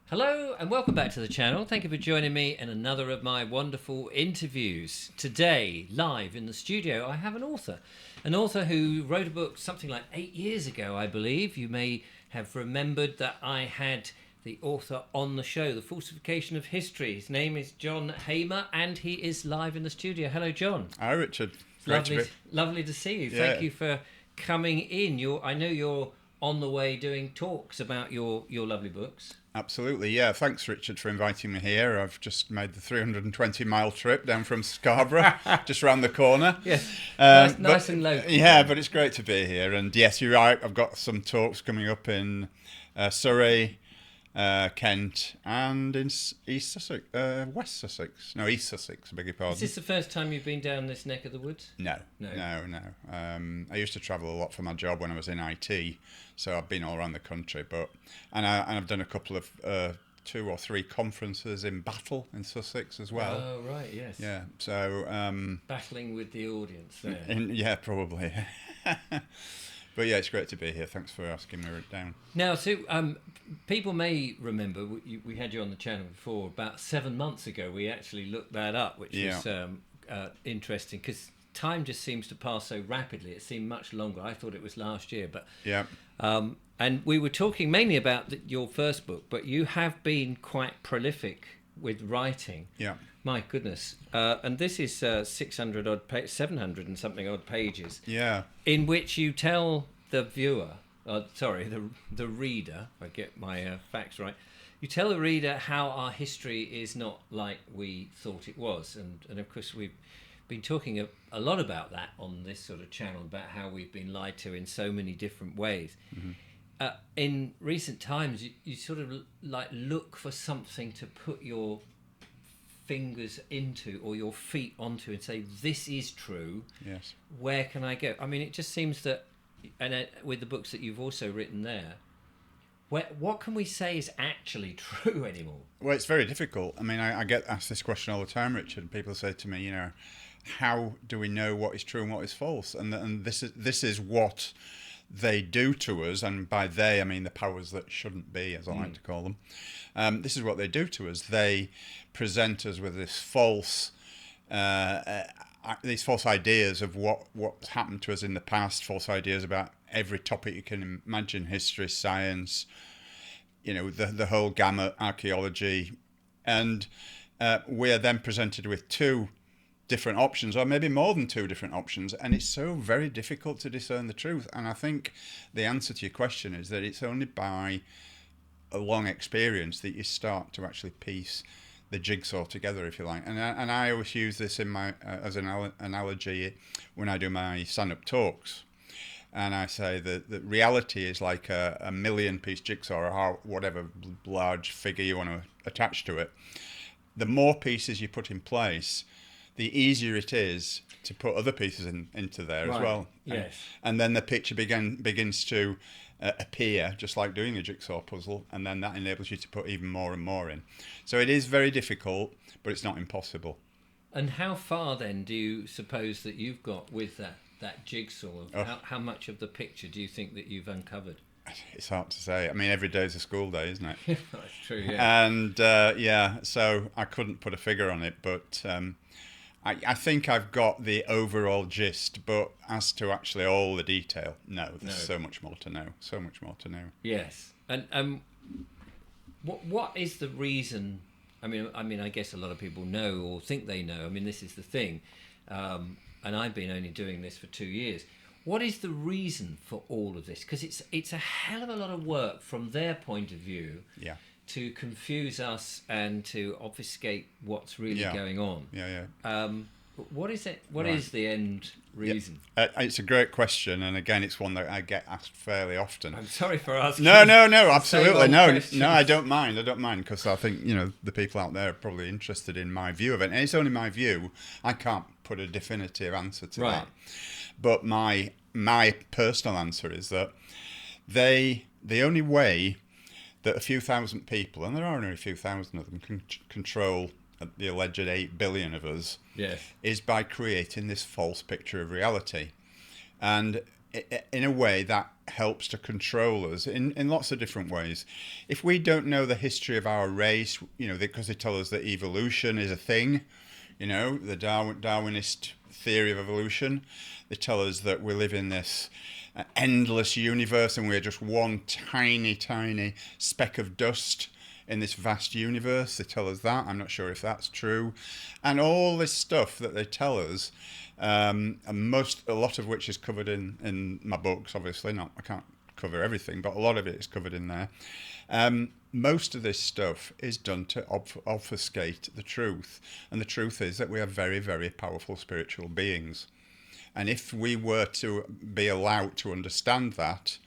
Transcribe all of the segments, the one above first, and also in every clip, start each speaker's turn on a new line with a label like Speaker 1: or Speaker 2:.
Speaker 1: Hello and welcome back to the channel. Thank you for joining me in another of my wonderful interviews. Today, live in the studio, I have an author who wrote a book something like 8 years ago, I believe. You may have remembered that I had the author on the show, The Falsification of History. His name is John Hmaer and he is live in the studio. Hello, John.
Speaker 2: Hi, Richard.
Speaker 1: Lovely to see you.
Speaker 2: Yeah.
Speaker 1: Thank you for coming in. I know you're on the way doing talks about your lovely books.
Speaker 2: Absolutely, yeah. Thanks, Richard, for inviting me here. I've just made the 320-mile trip down from Scarborough, just round the corner.
Speaker 1: Yes, nice and local.
Speaker 2: Yeah, but it's great to be here. And yes, you're right. I've got some talks coming up in Surrey, Kent, and in East Sussex, West Sussex. No, East Sussex. I beg your pardon.
Speaker 1: Is this the first time you've been down this neck of the woods?
Speaker 2: No. I used to travel a lot for my job when I was in IT, so I've been all around the country. And I've done a couple of 2 or 3 conferences in Battle in Sussex as well.
Speaker 1: Oh right, yes.
Speaker 2: Yeah. So
Speaker 1: battling with the audience there.
Speaker 2: Yeah, probably. But yeah, it's great to be here. Thanks for asking me down.
Speaker 1: Now, so people may remember we had you on the channel before. About 7 months ago, we actually looked that up, which was interesting because time just seems to pass so rapidly. It seemed much longer. I thought it was last year, but
Speaker 2: yeah.
Speaker 1: And we were talking mainly about your first book, but you have been quite prolific with writing.
Speaker 2: Yeah.
Speaker 1: My goodness. And this is 700 and something odd pages.
Speaker 2: Yeah.
Speaker 1: In which you tell the viewer, the reader, if I get my facts right, you tell the reader how our history is not like we thought it was. And of course, we've been talking a lot about that on this sort of channel, about how we've been lied to in so many different ways. Mm-hmm. In recent times, you sort of like look for something to put your fingers into or your feet onto and say, this is true.
Speaker 2: Yes. Where
Speaker 1: can I go? I mean, it just seems that, and with the books that you've also written there, what can we say is actually true anymore?
Speaker 2: Well, it's very difficult. I mean, I get asked this question all the time, Richard. People say to me, how do we know what is true and what is false? And this is what they do to us, and by they I mean the powers that shouldn't be, as I like to call them. This is what they do to us. They present us with this these false ideas of what's happened to us in the past, false ideas about every topic you can imagine: history, science, the whole gamut, archaeology, and we are then presented with 2 different options, or maybe more than 2 different options, and it's so very difficult to discern the truth. And I think the answer to your question is that it's only by a long experience that you start to actually piece the jigsaw together, if you like. And I always use this in my as an analogy when I do my stand-up talks, and I say that reality is like a 1,000,000-piece jigsaw, or whatever large figure you want to attach to it. The more pieces you put in place, the easier it is to put other pieces into there as well.
Speaker 1: Yes.
Speaker 2: And then the picture begins to appear, just like doing a jigsaw puzzle, and then that enables you to put even more and more in. So it is very difficult, but it's not impossible.
Speaker 1: And how far then do you suppose that you've got with that jigsaw? How much of the picture do you think that you've uncovered?
Speaker 2: It's hard to say. I mean, every day is a school day, isn't it?
Speaker 1: That's true, yeah.
Speaker 2: And so I couldn't put a figure on it, but I think I've got the overall gist, but as to actually all the detail, there's so much more to know. So much more to know.
Speaker 1: Yes. And what is the reason? I mean, I guess a lot of people know or think they know. I mean, this is the thing. And I've been only doing this for 2 years. What is the reason for all of this? Because it's a hell of a lot of work from their point of view.
Speaker 2: Yeah.
Speaker 1: To confuse us and to obfuscate what's really going on.
Speaker 2: Yeah.
Speaker 1: What is it? What is the end reason?
Speaker 2: Yeah. It's a great question, and again, it's one that I get asked fairly often.
Speaker 1: I'm sorry for asking.
Speaker 2: No, absolutely no. I don't mind, because I think the people out there are probably interested in my view of it, and it's only my view. I can't put a definitive answer to that. But my personal answer is that the only way that a few thousand people, and there are only a few thousand of them, can control the alleged 8 billion of us,
Speaker 1: yes,
Speaker 2: is by creating this false picture of reality. And in a way that helps to control us in lots of different ways. If we don't know the history of our race, because they tell us that evolution is a thing, the Darwinist theory of evolution, they tell us that we live in this endless universe and we're just one tiny, tiny speck of dust in this vast universe. They tell us that. I'm not sure if that's true. And all this stuff that they tell us, and a lot of which is covered in my books, obviously. I can't cover everything, but a lot of it is covered in there. Most of this stuff is done to obfuscate the truth. And the truth is that we are very, very powerful spiritual beings. And if we were to be allowed to understand that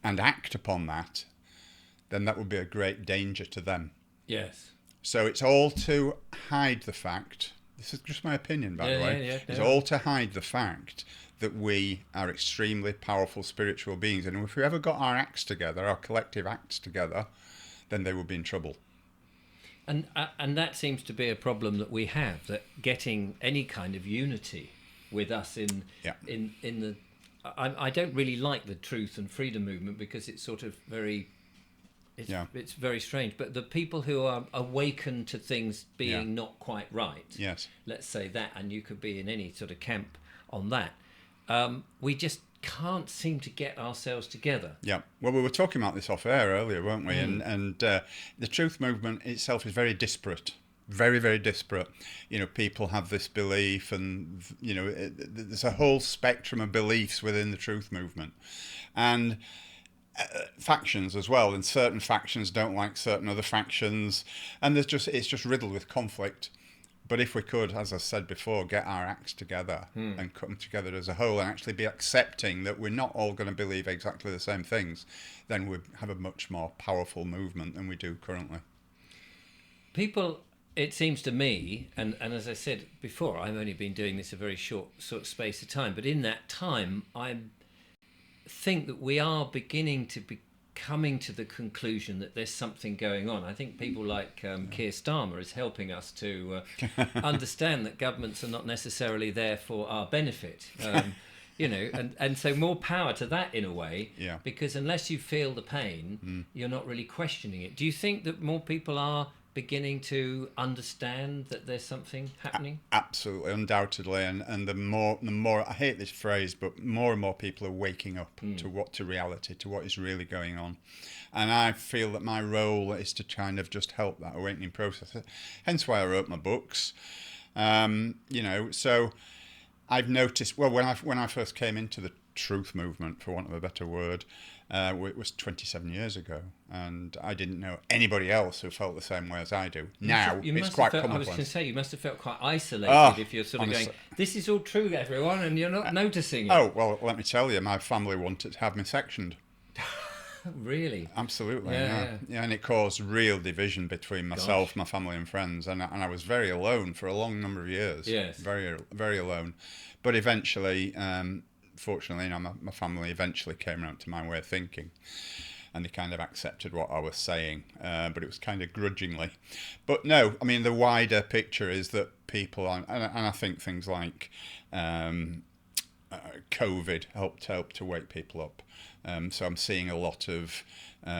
Speaker 2: and act upon that, then that would be a great danger to them.
Speaker 1: Yes.
Speaker 2: So it's all to hide the fact, this is just my opinion, by the way, it's all to hide the fact that we are extremely powerful spiritual beings. And if we ever got our acts together, our collective acts together, then they would be in trouble.
Speaker 1: And that seems to be a problem that we have, that getting any kind of unity with us in the... I don't really like the truth and freedom movement because it's sort of very... It's very strange. But the people who are awakened to things being not quite right, let's say that, and you could be in any sort of camp on that, we just can't seem to get ourselves together.
Speaker 2: Yeah. Well, we were talking about this off air earlier, weren't we? And the truth movement itself is very disparate. Very, very disparate. People have this belief, and there's a whole spectrum of beliefs within the truth movement, and factions as well. And certain factions don't like certain other factions, and it's just riddled with conflict. But if we could, as I said before, get our acts together and come together as a whole, and actually be accepting that we're not all going to believe exactly the same things, then we'd have a much more powerful movement than we do currently.
Speaker 1: People. It seems to me, and as I said before, I've only been doing this a very short sort of space of time, but in that time, I think that we are beginning to be coming to the conclusion that there's something going on. I think people like Keir Starmer is helping us to understand that governments are not necessarily there for our benefit. And so more power to that in a way, because unless you feel the pain, you're not really questioning it. Do you think that more people are beginning to understand that there's something happening?
Speaker 2: Absolutely, undoubtedly, and the more I hate this phrase, but more and more people are waking up to reality, to what is really going on, and I feel that my role is to kind of just help that awakening process. Hence why I wrote my books. So I've noticed. Well, when I first came into the truth movement, for want of a better word, it was 27 years ago, and I didn't know anybody else who felt the same way as I do. Now it's quite commonplace.
Speaker 1: I was going to say, you must have felt quite isolated if you're sort of
Speaker 2: honestly,
Speaker 1: going, this is all true, everyone, and you're not noticing it.
Speaker 2: Oh, well, let me tell you, my family wanted to have me sectioned.
Speaker 1: Really?
Speaker 2: Absolutely, yeah. And it caused real division between myself, my family and friends, and I was very alone for a long number of years.
Speaker 1: Yes.
Speaker 2: Very, very alone. But eventually... fortunately, my family eventually came around to my way of thinking, and they kind of accepted what I was saying, but it was kind of grudgingly. But no, I mean, the wider picture is that people are, and I think things like COVID helped to wake people up. So I'm seeing a lot of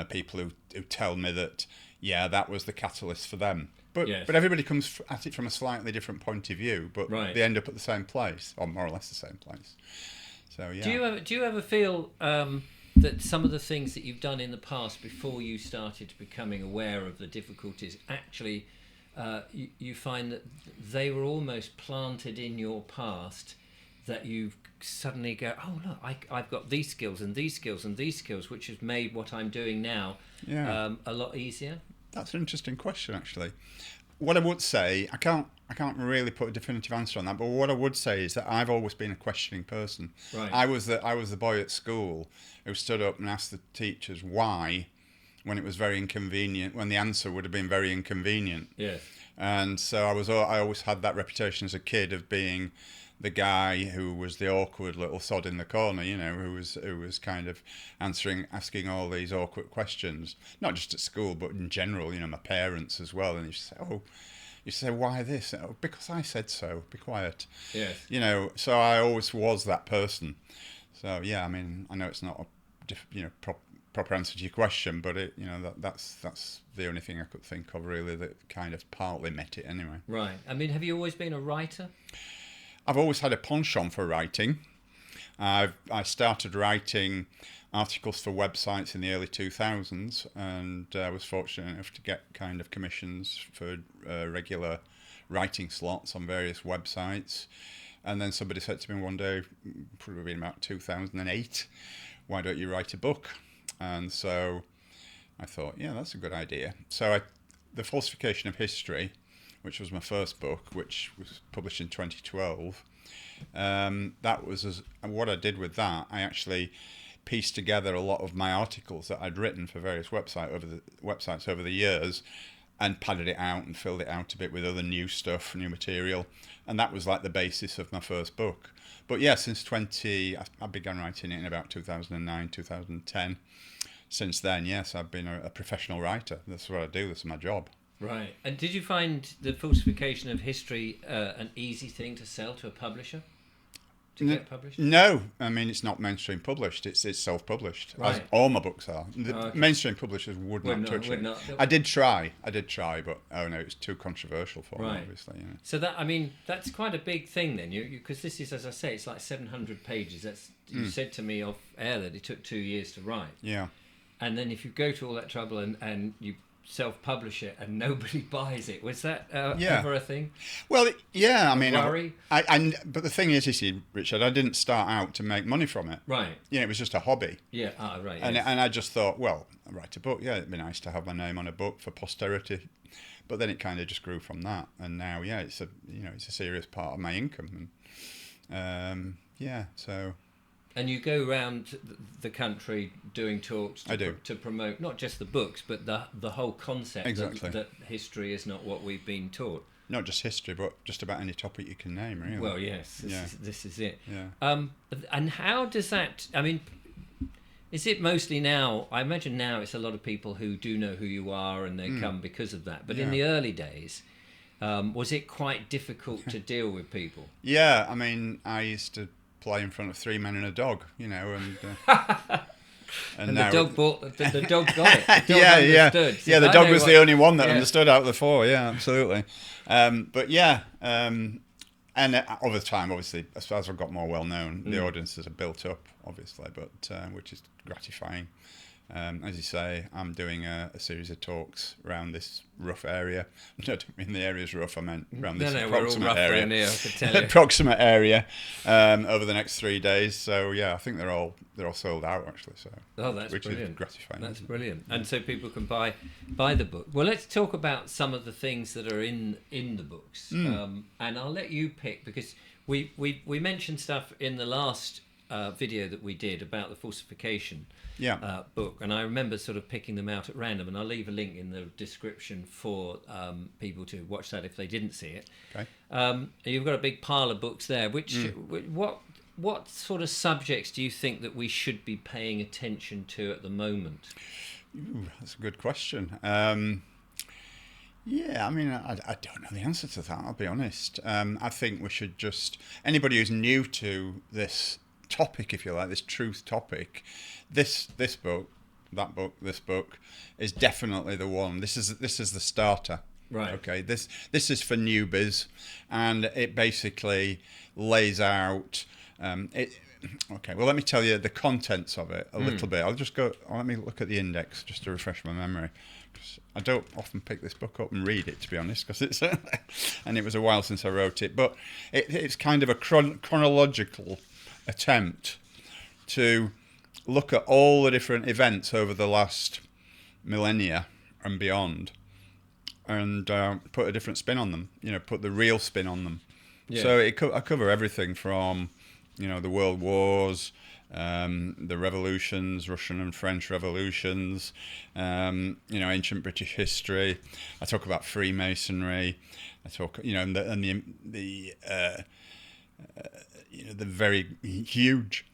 Speaker 2: people who tell me that, that was the catalyst for them. But everybody comes at it from a slightly different point of view, but they end up at the same place, or more or less the same place. So, yeah.
Speaker 1: Do you ever feel that some of the things that you've done in the past before you started becoming aware of the difficulties, actually you find that they were almost planted in your past, that you suddenly go, oh look, I've got these skills and these skills and these skills, which has made what I'm doing now a lot easier? That's
Speaker 2: an interesting question, actually. What I would say, I can't really put a definitive answer on that, but what I would say is that I've always been a questioning person.
Speaker 1: Right.
Speaker 2: I was the boy at school who stood up and asked the teachers why, when it was very inconvenient, when the answer would have been very inconvenient.
Speaker 1: Yes.
Speaker 2: And so I always had that reputation as a kid of being the guy who was the awkward little sod in the corner, who was kind of asking all these awkward questions, not just at school, but in general, my parents as well. And you say, why this? Oh, because I said so, be quiet.
Speaker 1: Yes.
Speaker 2: So I always was that person. So yeah, I mean, I know it's not a proper answer to your question, but that's the only thing I could think of really that kind of partly met it anyway.
Speaker 1: Right. I mean, have you always been a writer?
Speaker 2: I've always had a penchant for writing. I started writing articles for websites in the early 2000s, and I was fortunate enough to get kind of commissions for regular writing slots on various websites. And then somebody said to me one day, probably in about 2008, why don't you write a book? And so I thought, yeah, that's a good idea. So The Falsification of History, which was my first book, which was published in 2012, that was what I did with that. I actually pieced together a lot of my articles that I'd written for various websites over the years, and padded it out and filled it out a bit with other new stuff, new material, and that was like the basis of my first book. But yeah, I began writing it in about 2009, 2010. Since then, yes, I've been a professional writer. That's what I do. This is my job.
Speaker 1: Right. And did you find The Falsification of History an easy thing to sell to a publisher? To get published?
Speaker 2: No, I mean, it's not mainstream published. It's self-published.
Speaker 1: Right.
Speaker 2: As all my books are.
Speaker 1: Okay.
Speaker 2: Mainstream publishers would not touch it. I did try, but it's too controversial for me, obviously. You know.
Speaker 1: So that's quite a big thing then. Because this is, as I say, it's like 700 pages. You said to me off air that it took 2 years to write.
Speaker 2: Yeah.
Speaker 1: And then if you go to all that trouble and you self-publish it and nobody buys it, was that ever a thing?
Speaker 2: Well, yeah, I mean,
Speaker 1: worry?
Speaker 2: But the thing is, you see, Richard, I didn't start out to make money from it.
Speaker 1: Right.
Speaker 2: It was just a hobby.
Speaker 1: Yeah. Right.
Speaker 2: And
Speaker 1: yes.
Speaker 2: and I just thought, well, I'll write a book. Yeah, it'd be nice to have my name on a book for posterity. But then it kind of just grew from that, and now, yeah, it's a serious part of my income, and so.
Speaker 1: And you go around the country doing talks to promote not just the books, but the whole concept that history is not what we've been taught.
Speaker 2: Not just history, but just about any topic you can name, really.
Speaker 1: Well, yes, this is it.
Speaker 2: Yeah.
Speaker 1: And how does that? I mean, is it mostly now? I imagine now it's a lot of people who do know who you are and they come because of that. But in the early days, was it quite difficult to deal with people?
Speaker 2: Yeah, I mean, I used to play in front of 3 men and a dog, and
Speaker 1: and the dog the dog got it. The dog understood.
Speaker 2: Yeah, the dog was the only one that understood out of the four. Yeah, absolutely. But yeah, and over time, obviously, as far as I've got more well known, the audiences are built up, obviously, but which is gratifying. As you say, I'm doing a series of talks around this rough area. I don't mean the area's rough, I meant around this approximate area.
Speaker 1: Here, I can tell you.
Speaker 2: Approximate area over the next 3 days. So yeah, I think they're all sold out actually. So
Speaker 1: that's
Speaker 2: which
Speaker 1: brilliant.
Speaker 2: Is gratifying.
Speaker 1: That's brilliant. And so people can buy the book. Well, let's talk about some of the things that are in the books. And I'll let you pick, because we mentioned stuff in the last video that we did about the falsification book, and I remember sort of picking them out at random, and I'll leave a link in the description for people to watch that if they didn't see it.
Speaker 2: Okay.
Speaker 1: You've got a big pile of books there. What sort of subjects do you think that we should be paying attention to at the moment?
Speaker 2: Ooh, that's a good question. Yeah, I mean, I don't know the answer to that, I'll be honest. I think we should anybody who's new to this topic, if you like, this truth topic, this book, that book, this book is definitely the one. This is the starter.
Speaker 1: Right.
Speaker 2: Okay. This is for newbies, and it basically lays out. Okay. Well, let me tell you the contents of it a little bit. Let me look at the index just to refresh my memory. I don't often pick this book up and read it, to be honest, because it's and it was a while since I wrote it. But it's kind of a chronological attempt to look at all the different events over the last millennia and beyond, and put a different spin on them. Put the real spin on them. Yeah. So I cover everything from, the world wars, the revolutions, Russian and French revolutions, ancient British history. I talk about Freemasonry. I talk, the very huge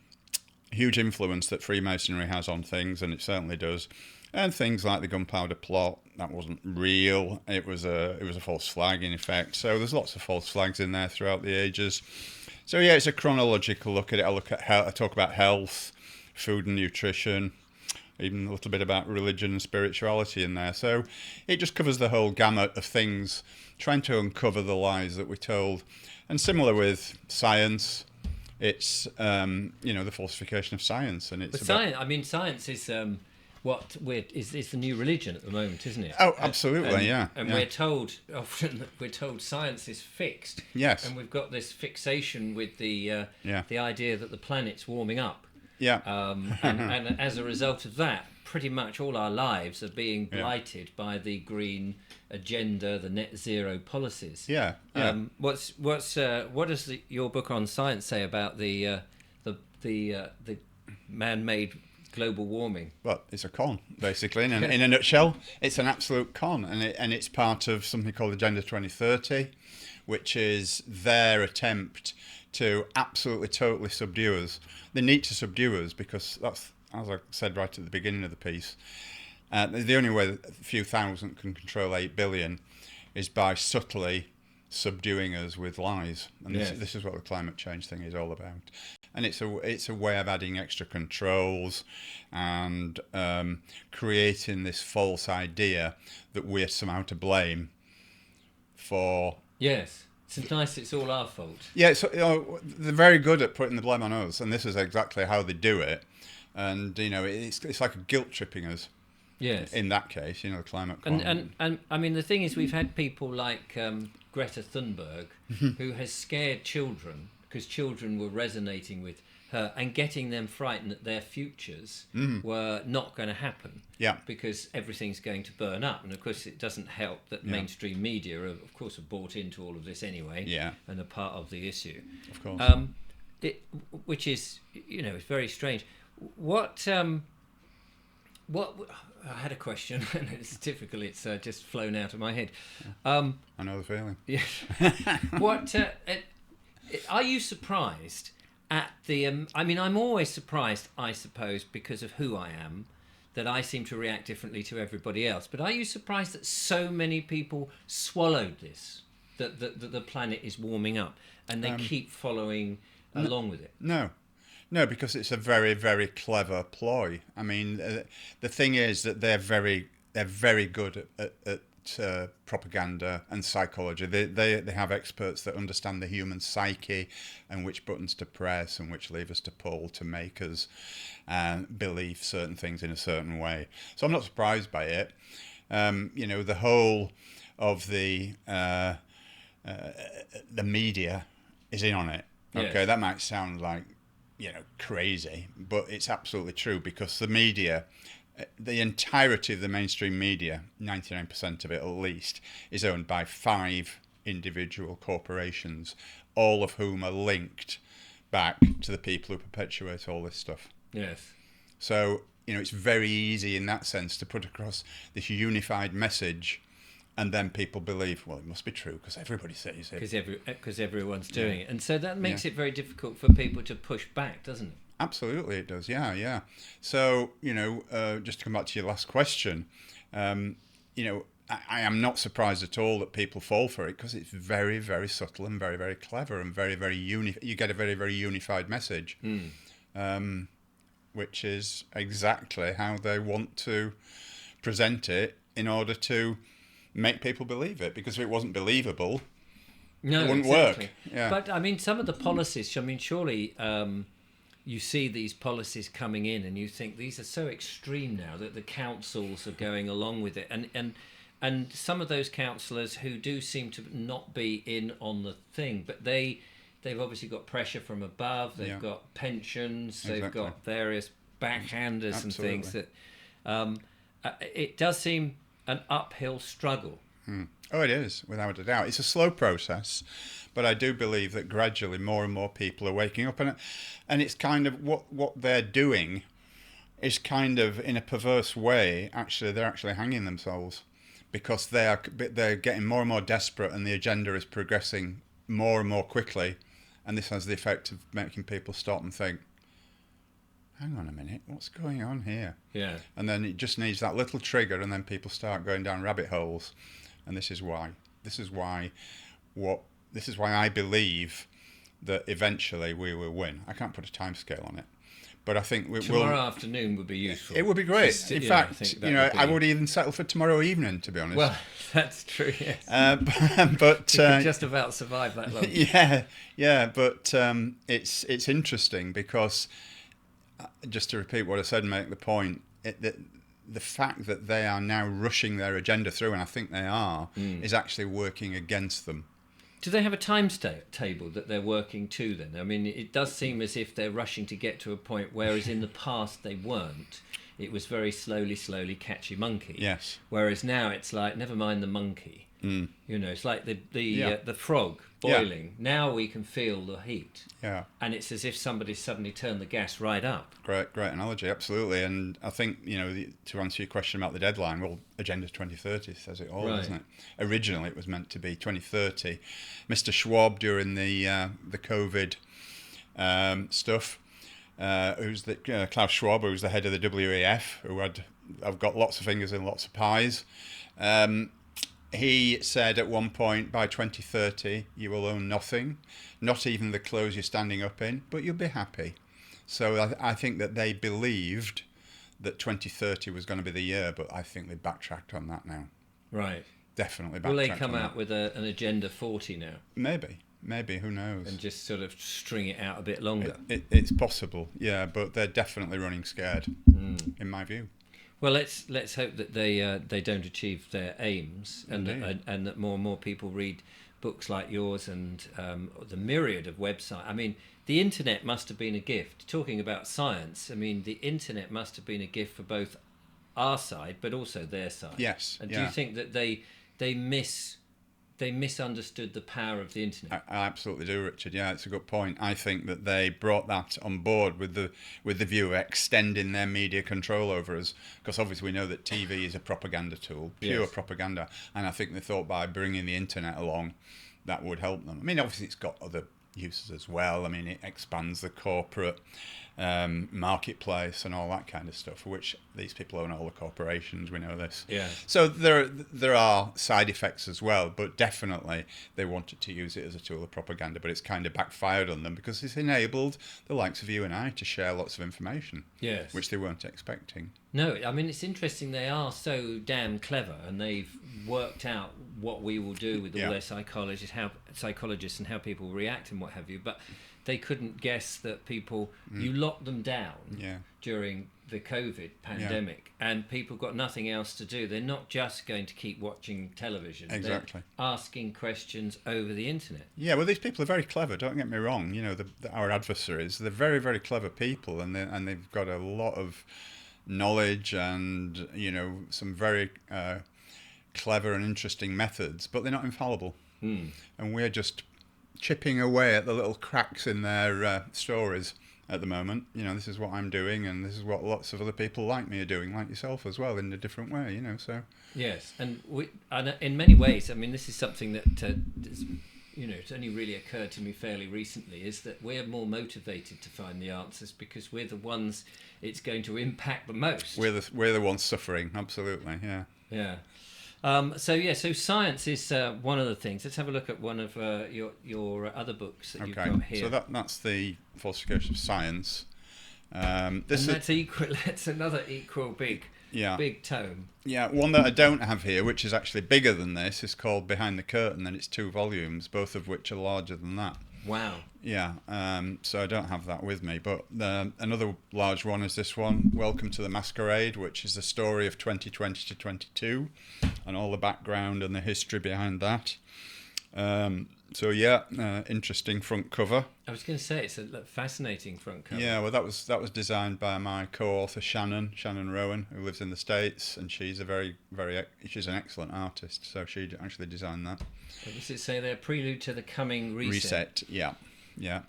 Speaker 2: influence that Freemasonry has on things, and it certainly does. And things like the Gunpowder Plot, that wasn't real. It was a false flag, in effect. So there's lots of false flags in there throughout the ages. So yeah, it's a chronological look at it. I look at health, I talk about health, food and nutrition, even a little bit about religion and spirituality in there. So it just covers the whole gamut of things, trying to uncover the lies that we're told. And similar with science, it's the falsification of science, and it's
Speaker 1: But science, I mean, science is is the new religion at the moment, isn't it?
Speaker 2: Oh, absolutely, yeah.
Speaker 1: And
Speaker 2: yeah.
Speaker 1: we're told often science is fixed.
Speaker 2: Yes.
Speaker 1: And we've got this fixation with the idea that the planet's warming up.
Speaker 2: Yeah.
Speaker 1: And as a result of that, pretty much all our lives are being blighted by the green agenda, the net zero policies.
Speaker 2: Yeah. yeah.
Speaker 1: What does your book on science say about the man-made global warming?
Speaker 2: Well, it's a con, basically. In a nutshell, it's an absolute con, and it's part of something called Agenda 2030, which is their attempt to absolutely, totally subdue us. They need to subdue us because that's, as I said right at the beginning of the piece, the only way that a few thousand can control 8 billion is by subtly subduing us with lies. And this is what the climate change thing is all about. And it's a way of adding extra controls and creating this false idea that we're somehow to blame for...
Speaker 1: Yes. It's nice, it's all our fault.
Speaker 2: Yeah, so, they're very good at putting the blame on us, and this is exactly how they do it. And, it's like guilt tripping us.
Speaker 1: Yes.
Speaker 2: In that case, the climate crisis.
Speaker 1: And I mean, the thing is, we've had people like Greta Thunberg, who has scared children, because children were resonating with her and getting them frightened that their futures were not going to happen.
Speaker 2: Yeah.
Speaker 1: Because everything's going to burn up. And of course, it doesn't help that mainstream media, of course, are bought into all of this anyway.
Speaker 2: Yeah.
Speaker 1: And are part of the issue.
Speaker 2: Of course.
Speaker 1: Which is, it's very strange. What I had a question, and it's typical. It's just flown out of my head.
Speaker 2: I know the feeling.
Speaker 1: Yeah. Are you surprised at the? I mean, I'm always surprised, I suppose, because of who I am, that I seem to react differently to everybody else. But are you surprised that so many people swallowed this? That the planet is warming up, and they keep following along with it?
Speaker 2: No, because it's a very, very clever ploy. I mean, the thing is that they're very good at propaganda and psychology. They have experts that understand the human psyche and which buttons to press and which levers to pull to make us believe certain things in a certain way. So I'm not surprised by it. The whole of the media is in on it. Okay, yes. That might sound like crazy, but it's absolutely true because the media, the entirety of the mainstream media, 99% of it at least, is owned by 5 individual corporations, all of whom are linked back to the people who perpetuate all this stuff.
Speaker 1: Yes.
Speaker 2: So, it's very easy in that sense to put across this unified message, and then people believe, well, it must be true because everybody says it.
Speaker 1: Because everyone's doing it. And so that makes it very difficult for people to push back, doesn't it?
Speaker 2: Absolutely, it does. Yeah. So, just to come back to your last question, I am not surprised at all that people fall for it because it's very, very subtle and very, very clever and very, very you get a very, very unified message, which is exactly how they want to present it in order to make people believe it, because if it wasn't believable, it wouldn't work. Yeah.
Speaker 1: But I mean, some of the policies, surely you see these policies coming in and you think these are so extreme now that the councils are going along with it, and some of those councillors who do seem to not be in on the thing, but they've obviously got pressure from above, they've got pensions, they've got various backhanders and things that it does seem an uphill struggle.
Speaker 2: Oh, it is, without a doubt. It's a slow process, but I do believe that gradually more and more people are waking up, and it's kind of what they're doing is kind of, in a perverse way, they're actually hanging themselves because they're getting more and more desperate, and the agenda is progressing more and more quickly, and this has the effect of making people stop and think, hang on a minute, what's going on here?
Speaker 1: Yeah.
Speaker 2: And then it just needs that little trigger, and then people start going down rabbit holes. And this is why I believe that eventually we will win. I can't put a timescale on it, but I think
Speaker 1: tomorrow afternoon would be useful.
Speaker 2: It would be great. In fact, I would even settle for tomorrow evening, to be honest.
Speaker 1: Well, that's true. Yes.
Speaker 2: But
Speaker 1: you could just about survive that long.
Speaker 2: Yeah. But it's interesting because, just to repeat what I said and make the point, the fact that they are now rushing their agenda through, and I think they are, is actually working against them.
Speaker 1: Do they have a table that they're working to then? I mean, it does seem as if they're rushing to get to a point, whereas in the past they weren't. It was very slowly catchy monkey.
Speaker 2: Yes.
Speaker 1: Whereas now it's like, never mind the monkey. It's like the frog boiling. Yeah. Now we can feel the heat.
Speaker 2: Yeah.
Speaker 1: And it's as if somebody suddenly turned the gas right up.
Speaker 2: Great analogy, absolutely. And I think, to answer your question about the deadline, well, Agenda 2030 says it all, doesn't it? Originally, it was meant to be 2030. Mr. Schwab, during the COVID stuff, Klaus Schwab, who's the head of the WEF, I've got lots of fingers in lots of pies. He said at one point, by 2030, you will own nothing, not even the clothes you're standing up in, but you'll be happy. So I think that they believed that 2030 was going to be the year, but I think they backtracked on that now.
Speaker 1: Right.
Speaker 2: Definitely backtracked.
Speaker 1: Will they come out with an Agenda 40 now?
Speaker 2: Maybe, who knows?
Speaker 1: And just sort of string it out a bit longer.
Speaker 2: It's possible, yeah, but they're definitely running scared, in my view.
Speaker 1: Well, let's hope that they don't achieve their aims, and that more and more people read books like yours and the myriad of websites. I mean, the internet must have been a gift. Talking about science, I mean, the internet must have been a gift for both our side, but also their side.
Speaker 2: Yes.
Speaker 1: And do you think that they misunderstood the power of the internet?
Speaker 2: I absolutely do, Richard. Yeah, it's a good point. I think that they brought that on board with the view of extending their media control over us, because obviously we know that TV is a propaganda tool, pure propaganda, and I think they thought by bringing the internet along, that would help them. I mean, obviously it's got other uses as well. I mean, it expands the corporate marketplace and all that kind of stuff, for which these people own all the corporations, we know this.
Speaker 1: Yeah.
Speaker 2: So there are side effects as well, but definitely they wanted to use it as a tool of propaganda, but it's kind of backfired on them because it's enabled the likes of you and I to share lots of information,
Speaker 1: yes,
Speaker 2: which they weren't expecting.
Speaker 1: No, I mean, it's interesting. They are so damn clever, and they've worked out what we will do with all their psychologists and how people react and what have you, but they couldn't guess that you locked them down during the COVID pandemic, and people got nothing else to do. They're not just going to keep watching television.
Speaker 2: Exactly.
Speaker 1: They're asking questions over the internet.
Speaker 2: Yeah, well, these people are very clever, don't get me wrong. Our adversaries, they're very, very clever people, and they've got a lot of knowledge and, some very clever and interesting methods, but they're not infallible. And we're just chipping away at the little cracks in their stories at the moment. This is what I'm doing, and this is what lots of other people like me are doing, like yourself as well, in a different way, so. Yes,
Speaker 1: and in many ways, I mean, this is something that, it's only really occurred to me fairly recently, is that we're more motivated to find the answers because we're the ones it's going to impact the most.
Speaker 2: We're the ones suffering, absolutely, yeah.
Speaker 1: Yeah. So science is one of the things. Let's have a look at one of your other books that you've got here.
Speaker 2: So that's the Falsification of Science.
Speaker 1: That's another equal big tome.
Speaker 2: Yeah, one that I don't have here, which is actually bigger than this, is called Behind the Curtain, and it's 2 volumes, both of which are larger than that.
Speaker 1: Wow.
Speaker 2: Yeah, so I don't have that with me. But another large one is this one, Welcome to the Masquerade, which is the story of 2020 to 22 and all the background and the history behind that. Interesting front cover.
Speaker 1: I was going to say, it's a fascinating front cover.
Speaker 2: Yeah, well, that was designed by my co-author Shannon Rowan, who lives in the States, and she's she's an excellent artist, so she actually designed that.
Speaker 1: What does it say there? Prelude to the Coming Reset.
Speaker 2: Yeah. And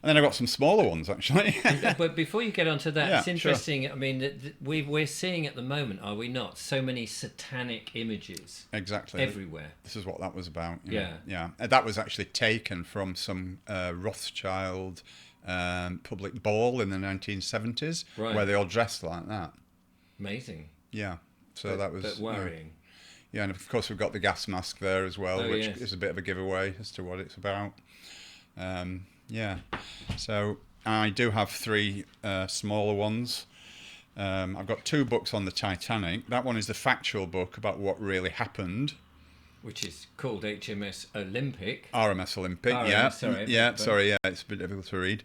Speaker 2: then I've got some smaller ones, actually.
Speaker 1: But before you get onto that, it's interesting. Sure. I mean, we're seeing at the moment, are we not, so many satanic images everywhere. This
Speaker 2: is what that was about.
Speaker 1: Yeah.
Speaker 2: That was actually taken from some Rothschild public ball in the 1970s, where they all dressed like that.
Speaker 1: Amazing.
Speaker 2: Yeah. So that was...
Speaker 1: But worrying.
Speaker 2: Yeah, and of course we've got the gas mask there as well, which is a bit of a giveaway as to what it's about. Yeah. So I do have 3 smaller ones. I've got 2 books on the Titanic. That one is the factual book about what really happened.
Speaker 1: Which is called HMS Olympic.
Speaker 2: RMS Olympic,
Speaker 1: RMS,
Speaker 2: yeah.
Speaker 1: sorry.
Speaker 2: Yeah, sorry, yeah, it's a bit difficult to read.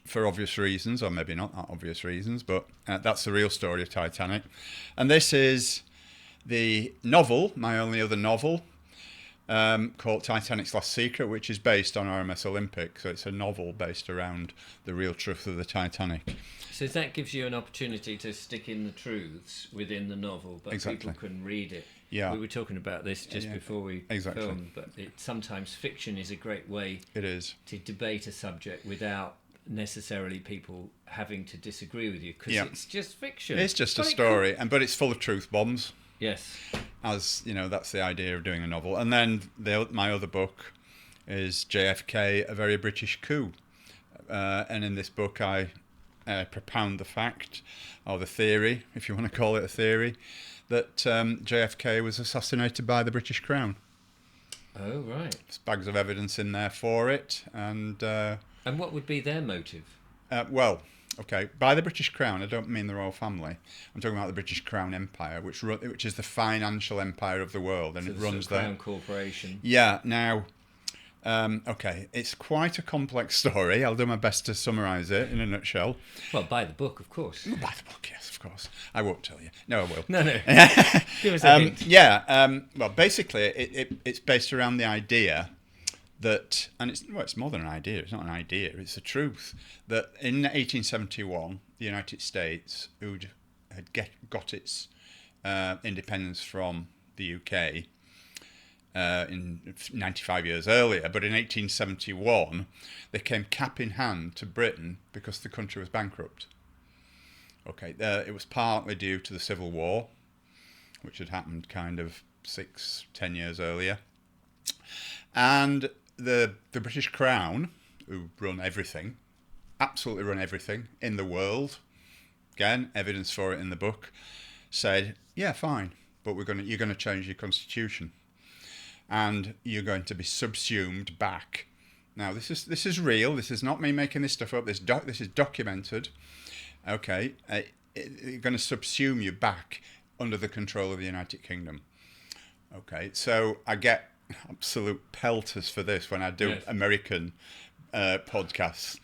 Speaker 2: For obvious reasons, or maybe not that obvious reasons, but that's the real story of Titanic. And this is the novel, my only other novel, called Titanic's Last Secret, which is based on RMS Olympic. So it's a novel based around the real truth of the Titanic.
Speaker 1: So that gives you an opportunity to stick in the truths within the novel, but
Speaker 2: Exactly.
Speaker 1: people can read it.
Speaker 2: Yeah.
Speaker 1: We were talking about this just before we
Speaker 2: Exactly.
Speaker 1: filmed, but sometimes fiction is a great way
Speaker 2: It is.
Speaker 1: to debate a subject without necessarily people having to disagree with you, because
Speaker 2: Yeah.
Speaker 1: it's just fiction.
Speaker 2: It's just a story, but it's full of truth bombs.
Speaker 1: Yes.
Speaker 2: As you know, that's the idea of doing a novel. And then my other book is JFK, A Very British Coup. And in this book, I propound the fact, or the theory, if you want to call it a theory, that JFK was assassinated by the British Crown.
Speaker 1: Oh, right.
Speaker 2: There's bags of evidence in there for it. And
Speaker 1: what would be their motive?
Speaker 2: well, okay, by the British Crown, I don't mean the royal family. I'm talking about the British Crown Empire, which is the financial empire of the world, and
Speaker 1: So
Speaker 2: it
Speaker 1: the
Speaker 2: runs
Speaker 1: Crown Corporation.
Speaker 2: Yeah, now, okay, it's quite a complex story. I'll do my best to summarise it in a nutshell.
Speaker 1: Well, by the book, of course.
Speaker 2: By the book, yes, of course. I won't tell you. No, I will.
Speaker 1: No. Give us a hint.
Speaker 2: Yeah, well, basically, it's based around the idea that, and it's more than an idea, it's not an idea, it's the truth, that in 1871, the United States, who had got its independence from the UK in 95 years earlier, but in 1871, they came cap in hand to Britain because the country was bankrupt. Okay, it was partly due to the Civil War, which had happened kind of 6-10 years earlier. And the British Crown, who run everything, absolutely run everything in the world, again, evidence for it in the book, said, yeah, fine, but you're going to change your constitution. And you're going to be subsumed back. Now, this is real. This is not me making this stuff up. This is documented. Okay, you're going to subsume you back under the control of the United Kingdom. Okay, so I get absolute pelters for this when I do American podcasts.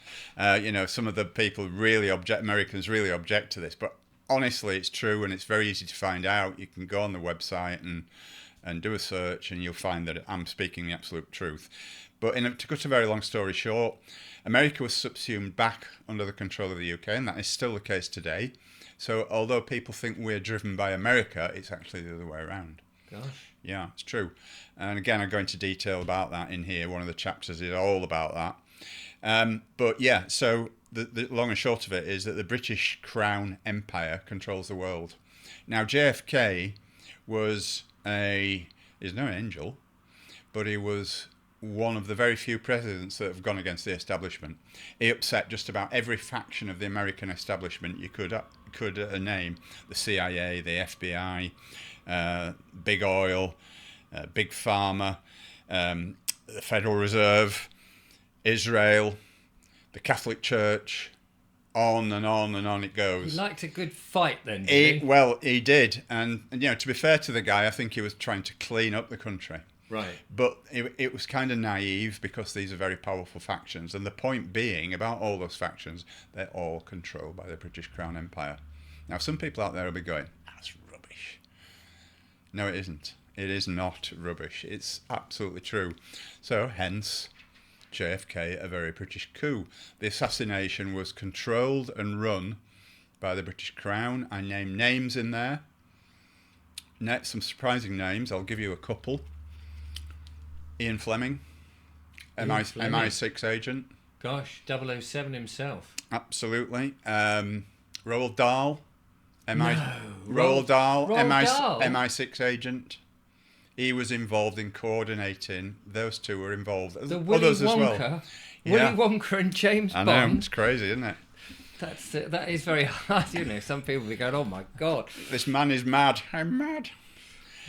Speaker 2: Some of the people Americans really object to this, but honestly, it's true, and it's very easy to find out. You can go on the website and do a search, and you'll find that I'm speaking the absolute truth. But to cut a very long story short, America was subsumed back under the control of the UK, and that is still the case today. So although people think we're driven by America, it's actually the other way around.
Speaker 1: Gosh.
Speaker 2: Yeah, it's true. And again, I go into detail about that in here. One of the chapters is all about that. But yeah, so the long and short of it is that the British Crown Empire controls the world. Now, JFK he's no angel, but he was one of the very few presidents that have gone against the establishment. He upset just about every faction of the American establishment you could name: the CIA, the FBI, Big Oil, Big Pharma, the Federal Reserve, Israel, the Catholic Church. On and on and on it goes.
Speaker 1: He liked a good fight then, did he?
Speaker 2: Well, he did. And to be fair to the guy, I think he was trying to clean up the country.
Speaker 1: Right.
Speaker 2: But it was kind of naive because these are very powerful factions. And the point being, about all those factions, they're all controlled by the British Crown Empire. Now, some people out there will be going, that's rubbish. No, it isn't. It is not rubbish. It's absolutely true. So, hence, JFK, A Very British Coup. The assassination was controlled and run by the British Crown. I named names in there. Some surprising names. I'll give you a couple. Ian Fleming, MI6 agent.
Speaker 1: Gosh, 007 himself.
Speaker 2: Absolutely. Roald Dahl,
Speaker 1: Roald
Speaker 2: Dahl,
Speaker 1: Dahl?
Speaker 2: MI6 agent. He was involved in coordinating. Those two were involved.
Speaker 1: The Willy
Speaker 2: Others
Speaker 1: Wonka,
Speaker 2: as well.
Speaker 1: Willy Wonka and James Bond.
Speaker 2: I know, it's crazy, isn't it?
Speaker 1: That is very hard. Some people will be going, "Oh my god,
Speaker 2: this man is mad." I'm mad.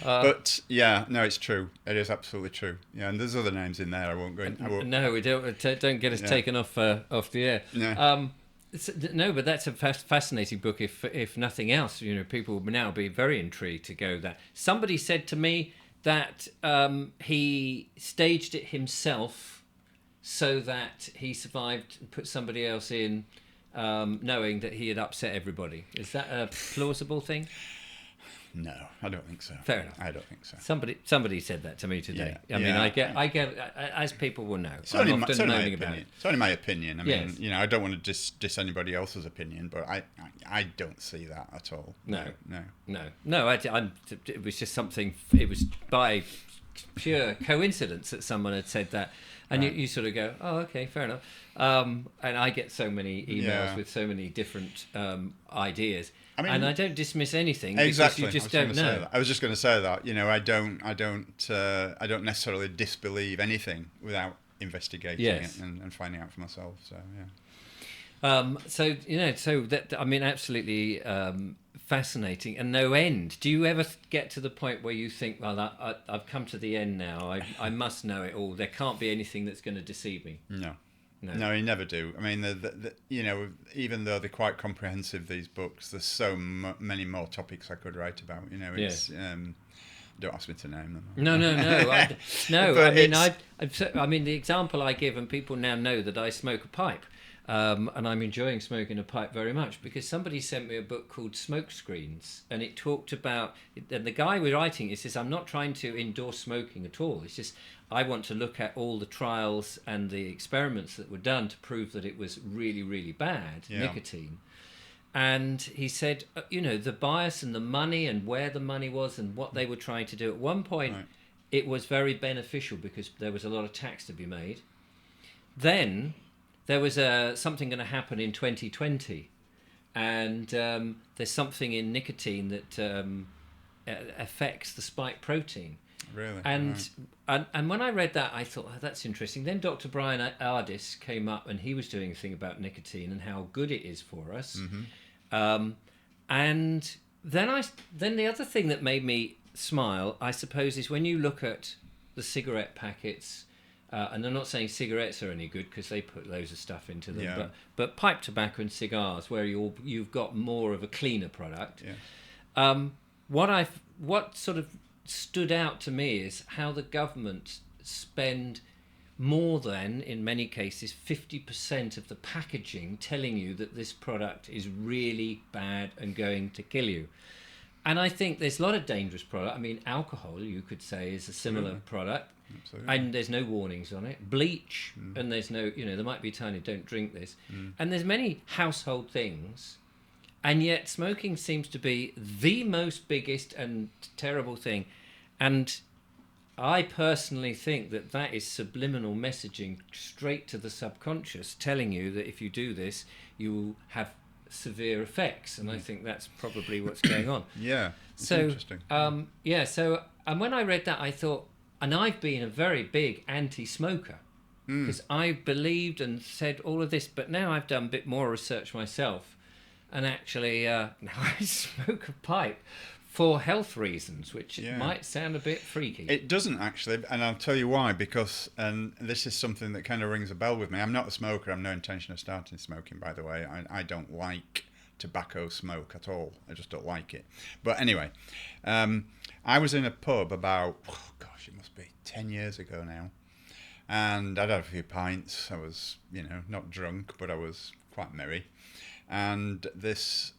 Speaker 2: But yeah, no, it's true. It is absolutely true. Yeah, and there's other names in there. I won't go. I won't.
Speaker 1: No, we don't get us taken off the air.
Speaker 2: No.
Speaker 1: No, but that's a fascinating book. If nothing else, people will now be very intrigued to go there. Somebody said to me that he staged it himself so that he survived and put somebody else in, knowing that he had upset everybody. Is that a plausible thing?
Speaker 2: No, I don't think so.
Speaker 1: Fair enough.
Speaker 2: I don't think so.
Speaker 1: Somebody said that to me today.
Speaker 2: Yeah.
Speaker 1: I mean, I get, as people will know.
Speaker 2: It's only,
Speaker 1: I'm often
Speaker 2: my
Speaker 1: moaning
Speaker 2: opinion.
Speaker 1: about it.
Speaker 2: It's only my opinion. I mean,
Speaker 1: Yes.
Speaker 2: I don't want to diss anybody else's opinion, but I don't see that at all.
Speaker 1: No.
Speaker 2: No.
Speaker 1: It was just something. It was by pure coincidence that someone had said that, and you sort of go, "Oh, okay, fair enough." And I get so many emails with so many different ideas, and I don't dismiss anything
Speaker 2: Exactly.
Speaker 1: because you just don't know.
Speaker 2: I was just going to say that. I don't necessarily disbelieve anything without investigating it and finding out for myself. So yeah.
Speaker 1: So that, I mean, absolutely fascinating and no end. Do you ever get to the point where you think, well, I've come to the end now. I must know it all. There can't be anything that's going to deceive me.
Speaker 2: No, you never do. I mean, even though they're quite comprehensive, these books, there's so many more topics I could write about. It's don't ask me to name them.
Speaker 1: No. I mean, the example I give, and people now know that I smoke a pipe, and I'm enjoying smoking a pipe very much because somebody sent me a book called Smoke Screens, and it talked about. And the guy we're writing it says, I'm not trying to endorse smoking at all. It's just I want to look at all the trials and the experiments that were done to prove that it was really, really bad, nicotine. And he said, the bias and the money and where the money was and what they were trying to do. At one point, it was very beneficial because there was a lot of tax to be made. Then there was something going to happen in 2020. And there's something in nicotine that affects the spike protein.
Speaker 2: Really?
Speaker 1: And when I read that, I thought, that's interesting. Then Dr. Brian Ardis came up and he was doing a thing about nicotine and how good it is for us. Mm-hmm. And then the other thing that made me smile, I suppose, is when you look at the cigarette packets, and I'm not saying cigarettes are any good because they put loads of stuff into them, but pipe tobacco and cigars, where you've got more of a cleaner product. Yeah. What sort of stood out to me is how the government spend more than, in many cases, 50% of the packaging telling you that this product is really bad and going to kill you. And I think there's a lot of dangerous product. I mean, alcohol, you could say, is a similar product. Absolutely. And there's no warnings on it. Bleach, and there's no, there might be a tiny, don't drink this. And there's many household things. And yet smoking seems to be the most biggest and terrible thing. And I personally think that is subliminal messaging straight to the subconscious, telling you that if you do this, you will have severe effects. And I think that's probably what's going on.
Speaker 2: Yeah, it's interesting.
Speaker 1: And when I read that, I thought, and I've been a very big anti-smoker, because I believed and said all of this, but now I've done a bit more research myself. And actually, now I smoke a pipe for health reasons, which might sound a bit freaky.
Speaker 2: It doesn't actually, and I'll tell you why, because, and this is something that kind of rings a bell with me. I'm not a smoker. I have no intention of starting smoking, by the way. I don't like tobacco smoke at all. I just don't like it. But anyway, I was in a pub about, it must be 10 years ago now. And I'd had a few pints. I was, not drunk, but I was quite merry. And this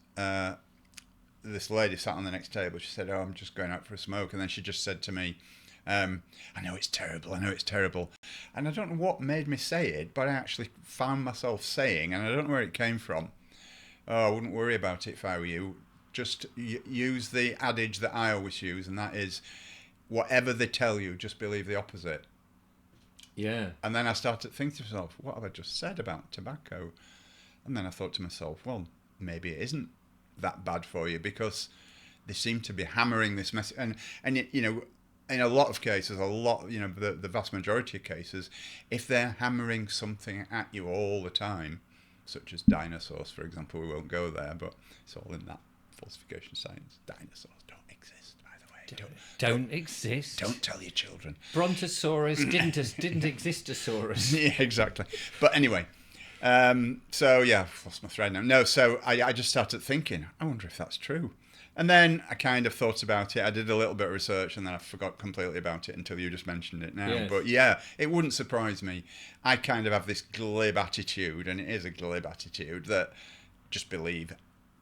Speaker 2: lady sat on the next table. She said, I'm just going out for a smoke. And then she just said to me, I know it's terrible. And I don't know what made me say it, but I actually found myself saying, and I don't know where it came from, I wouldn't worry about it if I were you. Just use the adage that I always use, and that is, whatever they tell you, just believe the opposite.
Speaker 1: Yeah.
Speaker 2: And then I started thinking to myself, what have I just said about tobacco? And then I thought to myself, well, maybe it isn't that bad for you, because they seem to be hammering this message. And in a lot of cases, the vast majority of cases, if they're hammering something at you all the time, such as dinosaurs, for example, we won't go there, but it's all in that falsification science. Dinosaurs don't exist, by the way.
Speaker 1: don't exist.
Speaker 2: Don't tell your children.
Speaker 1: Brontosaurus didn't existosaurus.
Speaker 2: Yeah, exactly. But anyway, so yeah, I've lost my thread now. No, so I just started thinking, I wonder if that's true. And then I kind of thought about it. I did a little bit of research and then I forgot completely about it until you just mentioned it now.
Speaker 1: Yes.
Speaker 2: But yeah, it wouldn't surprise me. I kind of have this glib attitude, and it is a glib attitude, that just believe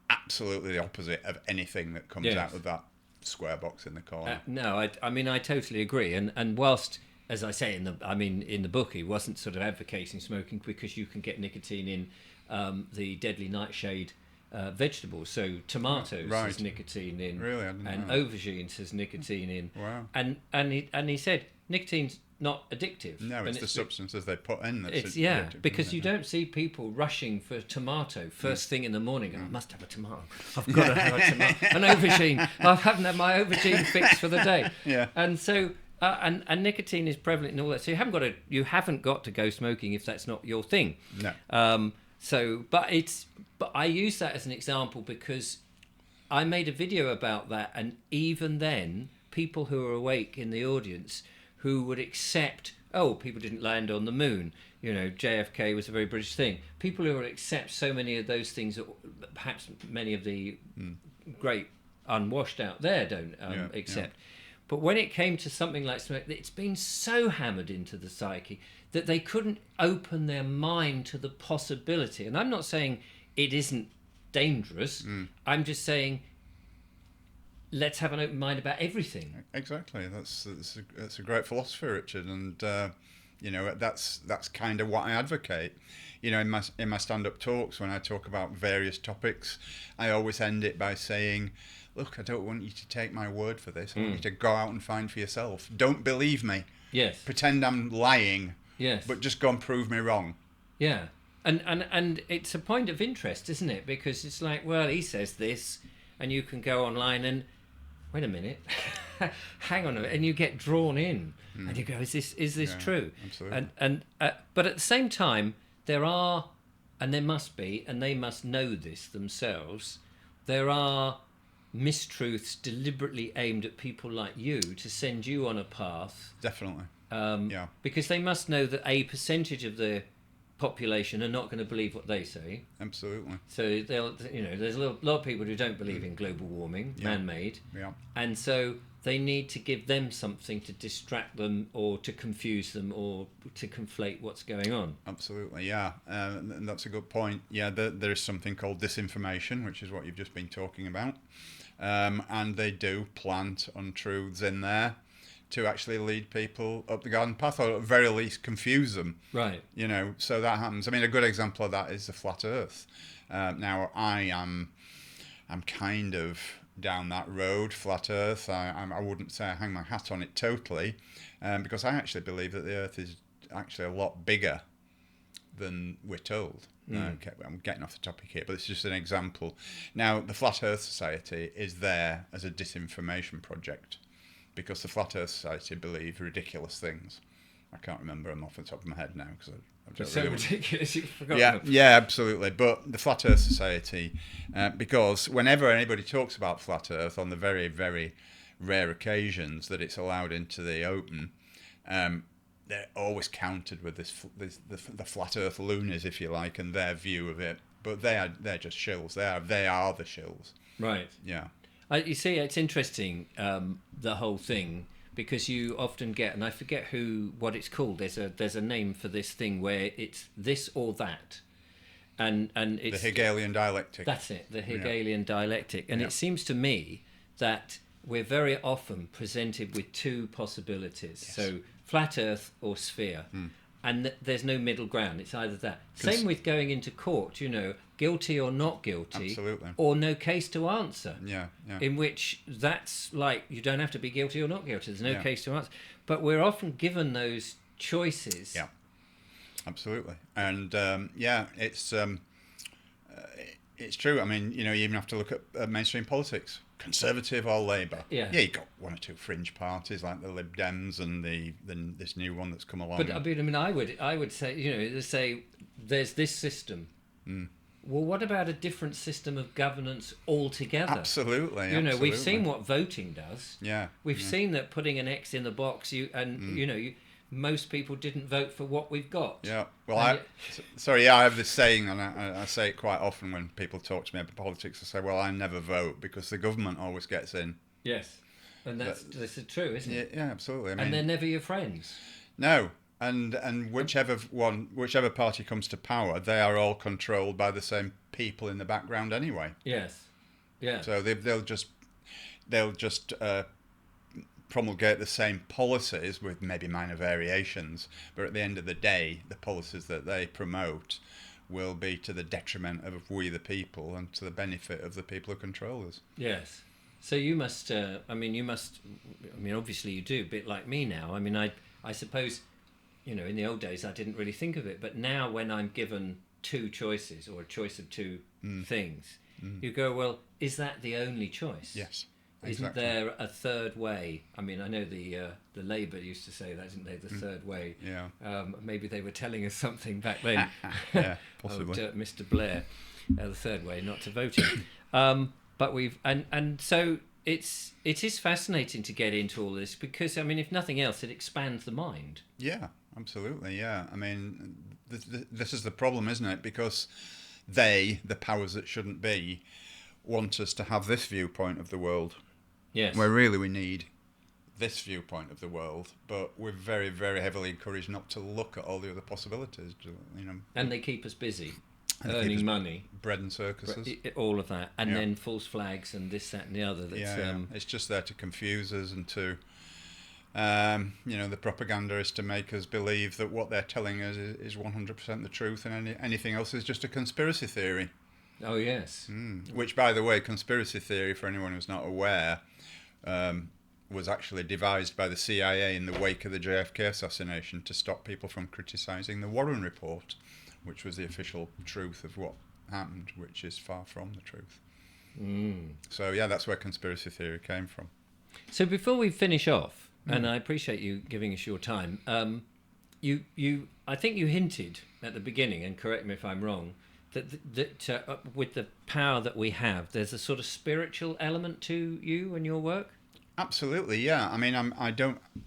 Speaker 2: absolutely the opposite of anything that comes out of that square box in the corner.
Speaker 1: No, I mean, I totally agree. And whilst, as I say in the book, he wasn't sort of advocating smoking because you can get nicotine in the deadly nightshade vegetables. So tomatoes has nicotine in,
Speaker 2: really, I didn't
Speaker 1: and
Speaker 2: know.
Speaker 1: aubergines has nicotine in.
Speaker 2: Wow.
Speaker 1: And he said nicotine's not addictive.
Speaker 2: No, it's the substances they put in that's
Speaker 1: it's
Speaker 2: addictive,
Speaker 1: because you don't see people rushing for tomato first thing in the morning. I must have a tomato. I've got to have a tomato. An aubergine. I haven't had my aubergine fix for the day.
Speaker 2: Yeah.
Speaker 1: And so and nicotine is prevalent in all that. So you haven't got to go smoking if that's not your thing.
Speaker 2: No.
Speaker 1: But I use that as an example because I made a video about that, and even then, people who are awake in the audience who would accept, people didn't land on the moon, JFK was a very British thing. People who would accept so many of those things that perhaps many of the great unwashed out there don't accept. But when it came to something like smoke, it's been so hammered into the psyche that they couldn't open their mind to the possibility. And I'm not saying it isn't dangerous. I'm just saying let's have an open mind about everything.
Speaker 2: Exactly. That's a great philosophy, Richard, and that's kind of what I advocate. In my stand-up talks, when I talk about various topics, I always end it by saying, look, I don't want you to take my word for this. I want you to go out and find for yourself. Don't believe me.
Speaker 1: Yes.
Speaker 2: Pretend I'm lying.
Speaker 1: Yes.
Speaker 2: But just go and prove me wrong.
Speaker 1: Yeah. And it's a point of interest, isn't it? Because it's like, well, he says this, and you can go online and, wait a minute, hang on a minute, and you get drawn in, and you go, is this true?
Speaker 2: Absolutely.
Speaker 1: But at the same time, there are, and there must be, and they must know this themselves, there are mistruths deliberately aimed at people like you to send you on a path.
Speaker 2: Definitely.
Speaker 1: Because they must know that a percentage of the population are not going to believe what they say.
Speaker 2: Absolutely.
Speaker 1: So there's a lot of people who don't believe in global warming, man-made, and so they need to give them something to distract them or to confuse them or to conflate what's going on.
Speaker 2: Absolutely, yeah, and that's a good point. Yeah, there is something called disinformation, which is what you've just been talking about, and they do plant untruths in there to actually lead people up the garden path, or at the very least confuse them.
Speaker 1: Right.
Speaker 2: So that happens. I mean, a good example of that is the flat Earth. Now, I'm kind of down that road, flat Earth. I wouldn't say I hang my hat on it totally, because I actually believe that the Earth is actually a lot bigger than we're told. Okay, well, I'm getting off the topic here, but it's just an example. Now, the Flat Earth Society is there as a disinformation project, because the Flat Earth Society believe ridiculous things. I can't remember them off the top of my head now because
Speaker 1: It's so ridiculous you've forgotten them.
Speaker 2: Yeah, absolutely. But the Flat Earth Society, because whenever anybody talks about Flat Earth, on the very, very rare occasions that it's allowed into the open, they're always countered with the Flat Earth loonies, if you like, and their view of it. But they're just shills. They are the shills.
Speaker 1: Right.
Speaker 2: Yeah.
Speaker 1: You see, it's interesting, the whole thing, because you often get, and I forget what it's called. There's a name for this thing where it's this or that, and it's
Speaker 2: the Hegelian dialectic.
Speaker 1: That's it, the Hegelian dialectic, and it seems to me that we're very often presented with two possibilities. Yes. So flat Earth or sphere. And there's no middle ground. It's either that. Same with going into court, guilty or not guilty.
Speaker 2: Absolutely.
Speaker 1: Or no case to answer.
Speaker 2: Yeah.
Speaker 1: In which that's like, you don't have to be guilty or not guilty. There's no case to answer. But we're often given those choices.
Speaker 2: Yeah. Absolutely. And it's true. I mean, you even have to look at mainstream politics. Conservative or Labour. Yeah, you've got one or two fringe parties like the Lib Dems and this new one that's come along.
Speaker 1: But I mean, I would say, they say there's this system, well, what about a different system of governance altogether?
Speaker 2: Absolutely.
Speaker 1: You know,
Speaker 2: absolutely.
Speaker 1: we've seen what voting does.
Speaker 2: Yeah.
Speaker 1: We've seen that putting an X in the box, most people didn't vote for what we've got.
Speaker 2: Yeah. Well,
Speaker 1: And
Speaker 2: I have this saying, and I say it quite often when people talk to me about politics. I say, well, I never vote because the government always gets in.
Speaker 1: Yes. And that's true, isn't it?
Speaker 2: Yeah, absolutely. I mean,
Speaker 1: and they're never your friends.
Speaker 2: No. And whichever party comes to power, they are all controlled by the same people in the background anyway.
Speaker 1: Yes. Yeah.
Speaker 2: So they'll just promulgate the same policies with maybe minor variations, but at the end of the day, the policies that they promote will be to the detriment of we the people and to the benefit of the people who control us.
Speaker 1: Yes. So you must. Obviously you do. A bit like me now. I mean, I suppose, in the old days I didn't really think of it, but now when I'm given two choices or a choice of two things, you go, well, is that the only choice?
Speaker 2: Yes.
Speaker 1: Isn't
Speaker 2: Exactly.
Speaker 1: there a third way? I mean, I know the Labour used to say that, didn't they? The third way.
Speaker 2: Yeah.
Speaker 1: Maybe they were telling us something back then.
Speaker 2: Yeah, possibly.
Speaker 1: Mr. Blair, the third way, not to voting. But we've so it is fascinating to get into all this because, I mean, if nothing else, it expands the mind.
Speaker 2: Yeah, absolutely. Yeah. I mean, this is the problem, isn't it? Because the powers that shouldn't be, want us to have this viewpoint of the world.
Speaker 1: Yes.
Speaker 2: Where really we need this viewpoint of the world, but we're very, very heavily encouraged not to look at all the other possibilities.
Speaker 1: And they keep us busy,
Speaker 2: And
Speaker 1: earning money,
Speaker 2: bread and circuses,
Speaker 1: all of that, and then false flags and this, that, and the other. That's,
Speaker 2: it's just there to confuse us and to, the propaganda is to make us believe that what they're telling us is 100% the truth, and anything else is just a conspiracy theory.
Speaker 1: Oh yes.
Speaker 2: Which, by the way, conspiracy theory, for anyone who's not aware, was actually devised by the CIA in the wake of the JFK assassination to stop people from criticising the Warren Report, which was the official truth of what happened, which is far from the truth. So yeah, that's where conspiracy theory came from.
Speaker 1: So before we finish off, and I appreciate you giving us your time, I think you hinted at the beginning, and correct me if I'm wrong, that with the power that we have, there's a sort of spiritual element to you and your work.
Speaker 2: Absolutely, yeah. I mean, I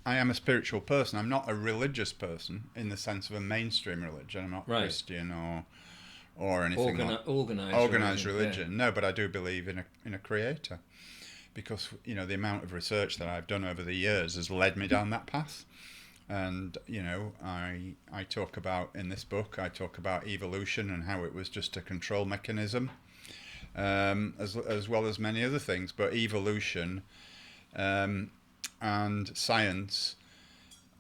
Speaker 2: am a spiritual person. I'm not a religious person in the sense of a mainstream religion. I'm not Christian or anything like organized religion. Yeah. No, but I do believe in a creator, because the amount of research that I've done over the years has led me down that path. And I talk about in this book, I talk about evolution and how it was just a control mechanism, as well as many other things. But evolution and science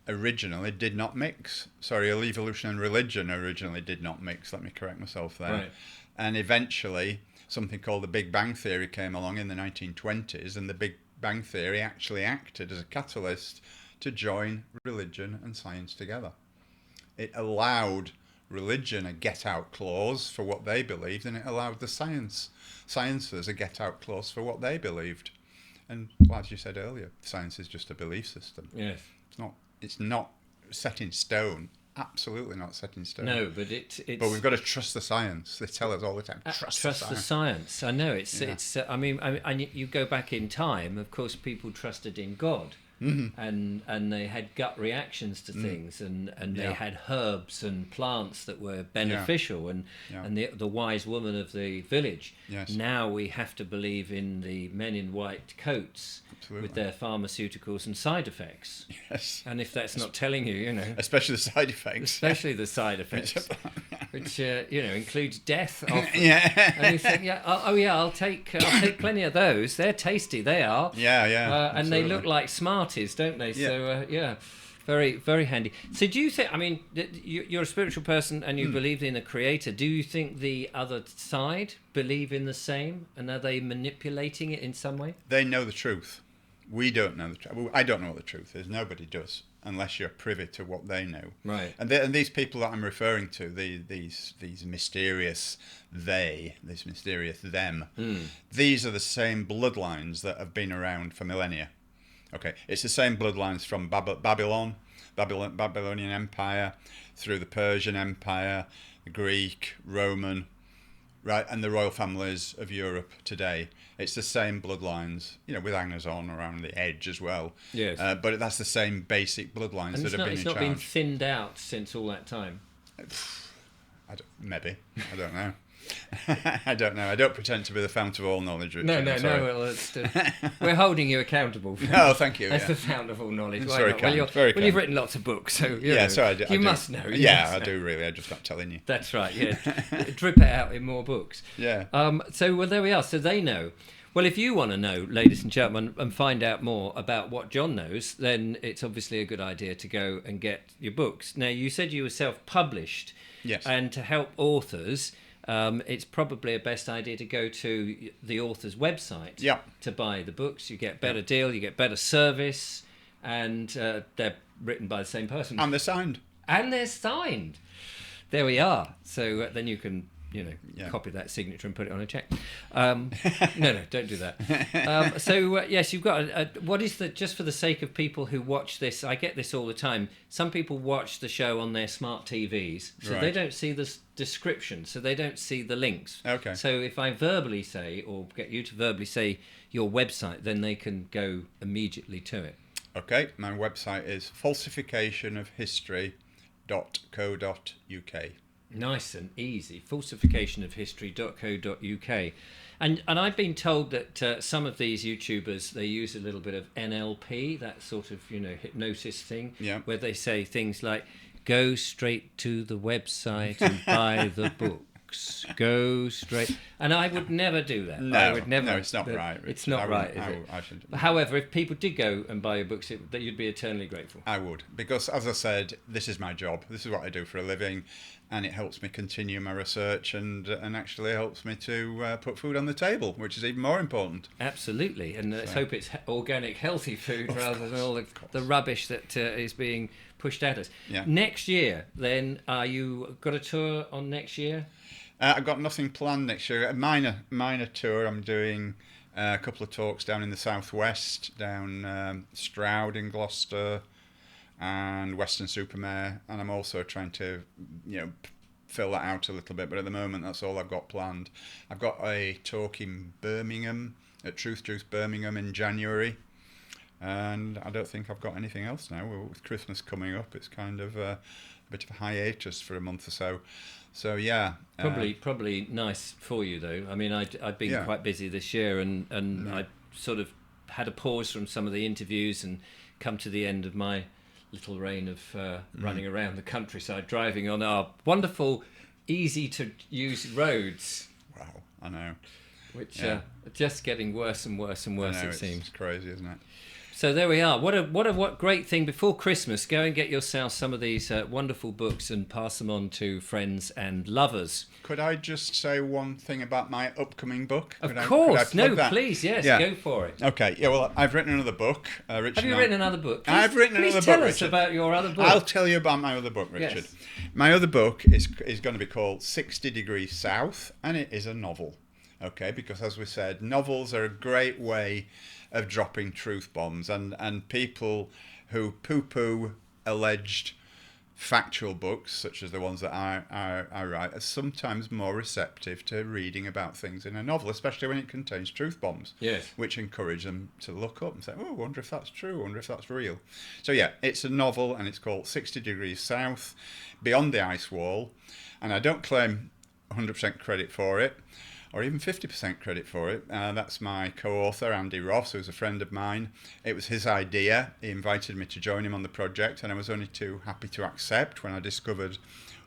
Speaker 2: originally did not mix. Sorry, evolution and religion originally did not mix. Let me correct myself there.
Speaker 1: Right.
Speaker 2: And eventually, something called the Big Bang Theory came along in the 1920s, and the Big Bang Theory actually acted as a catalyst to join religion and science together. It allowed religion a get-out clause for what they believed, and it allowed the sciences a get-out clause for what they believed. And as you said earlier, science is just a belief system.
Speaker 1: Yes.
Speaker 2: It's not set in stone. Absolutely not set in stone.
Speaker 1: No, but it's.
Speaker 2: But we've got to trust the science. They tell us all the time. Trust
Speaker 1: the science. I know it's. I mean, you go back in time. Of course, people trusted in God. And they had gut reactions to things, and they had herbs and plants that were beneficial, and the wise woman of the village.
Speaker 2: Yes.
Speaker 1: Now we have to believe in the men in white coats.
Speaker 2: Absolutely.
Speaker 1: With their pharmaceuticals and side effects.
Speaker 2: Yes.
Speaker 1: And if that's not telling you,
Speaker 2: especially the side effects.
Speaker 1: Especially the side effects, which includes death. Often.
Speaker 2: Yeah.
Speaker 1: And you think, I'll take plenty of those. They're tasty. They are.
Speaker 2: Yeah.
Speaker 1: And they look like Smarties, don't they?
Speaker 2: Yeah.
Speaker 1: So very, very handy. So do you think? I mean, you're a spiritual person and you believe in a creator. Do you think the other side believe in the same? And are they manipulating it in some way?
Speaker 2: They know the truth. We don't know the truth. I don't know what the truth is. Nobody does, unless you're privy to what they know.
Speaker 1: Right.
Speaker 2: And these people that I'm referring to, these mysterious this mysterious them, these are the same bloodlines that have been around for millennia. Okay, it's the same bloodlines from Babylonian Empire, through the Persian Empire, the Greek, Roman, right, and the royal families of Europe today. It's the same bloodlines, with hangers on around the edge as well.
Speaker 1: Yes.
Speaker 2: But that's the same basic bloodlines
Speaker 1: And
Speaker 2: that have been in
Speaker 1: it's not
Speaker 2: charge.
Speaker 1: been thinned out since all that time.
Speaker 2: Maybe. I don't know. I don't know. I don't pretend to be the fount of all knowledge, Richard.
Speaker 1: No. Well, we're holding you accountable.
Speaker 2: Oh, thank you.
Speaker 1: As the fount of all knowledge.
Speaker 2: It's
Speaker 1: Why
Speaker 2: very
Speaker 1: not?
Speaker 2: kind.
Speaker 1: Well, you've written lots of books, so you must know.
Speaker 2: I do really. I'm just not telling you.
Speaker 1: That's right. Yeah, drip it out in more books.
Speaker 2: Yeah.
Speaker 1: So there we are. So they know. Well, if you want to know, ladies and gentlemen, and find out more about what John knows, then it's obviously a good idea to go and get your books. Now, you said you were self-published.
Speaker 2: Yes.
Speaker 1: And to help authors, it's probably a best idea to go to the author's website to buy the books. You get better deal, you get better service, and they're written by the same person.
Speaker 2: And they're signed.
Speaker 1: There we are. So then you can, copy that signature and put it on a check. No, don't do that. Yes, you've got what is just for the sake of people who watch this, I get this all the time. Some people watch the show on their smart TVs, so they don't see the description, so they don't see the links.
Speaker 2: Okay.
Speaker 1: So if I verbally say, or get you to verbally say your website, then they can go immediately to it.
Speaker 2: Okay, my website is falsificationofhistory.co.uk.
Speaker 1: Nice and easy. Falsificationofhistory.co.uk. And I've been told that some of these YouTubers, they use a little bit of NLP, that sort of, hypnosis thing, where they say things like, go straight to the website and buy the books. Go straight. And I would never do that.
Speaker 2: No,
Speaker 1: I would never.
Speaker 2: No, it's not right. Richard.
Speaker 1: It's not right, is it? However, if people did go and buy your books, that you'd be eternally grateful.
Speaker 2: I would, because as I said, this is my job. This is what I do for a living, and it helps me continue my research and actually helps me to put food on the table, which is even more important.
Speaker 1: Absolutely, and let's hope it's organic, healthy food rather than all the rubbish that is being pushed at us.
Speaker 2: Yeah.
Speaker 1: Next year, then, you got a tour on next year?
Speaker 2: I've got nothing planned next year. A minor tour. I'm doing a couple of talks down in the southwest, down Stroud in Gloucester and Weston-super-Mare, and I'm also trying to, fill that out a little bit. But at the moment, that's all I've got planned. I've got a talk in Birmingham at Truth Birmingham in January, and I don't think I've got anything else now. With Christmas coming up, it's kind of a bit of a hiatus for a month or so. So yeah,
Speaker 1: probably nice for you though. I mean, I've been quite busy this year, and I sort of had a pause from some of the interviews and come to the end of my little reign of running around the countryside, driving on our wonderful, easy to use roads.
Speaker 2: Wow, I know.
Speaker 1: Which are just getting worse and worse and worse. It seems.
Speaker 2: It's crazy, isn't it?
Speaker 1: So there we are. What a great thing. Before Christmas, go and get yourself some of these wonderful books and pass them on to friends and lovers.
Speaker 2: Could I just say one thing about my upcoming book?
Speaker 1: Of course. Please, yes, go for it.
Speaker 2: Okay. Yeah, well, I've written another book. Richard,
Speaker 1: have you written another book?
Speaker 2: I've written another book,
Speaker 1: Please tell us
Speaker 2: Richard.
Speaker 1: about your other book.
Speaker 2: I'll tell you about my other book, Richard.
Speaker 1: Yes.
Speaker 2: My other book is going to be called 60 Degrees South, and it is a novel. Okay, because as we said, novels are a great way of dropping truth bombs, and people who poo-poo alleged factual books, such as the ones that I write, are sometimes more receptive to reading about things in a novel, especially when it contains truth bombs, which encourage them to look up and say, oh, I wonder if that's true, I wonder if that's real. So yeah, it's a novel, and it's called 60 Degrees South, Beyond the Ice Wall, and I don't claim 100% credit for it, or even 50% credit for it. That's my co-author, Andy Ross, who's a friend of mine. It was his idea. He invited me to join him on the project, and I was only too happy to accept when I discovered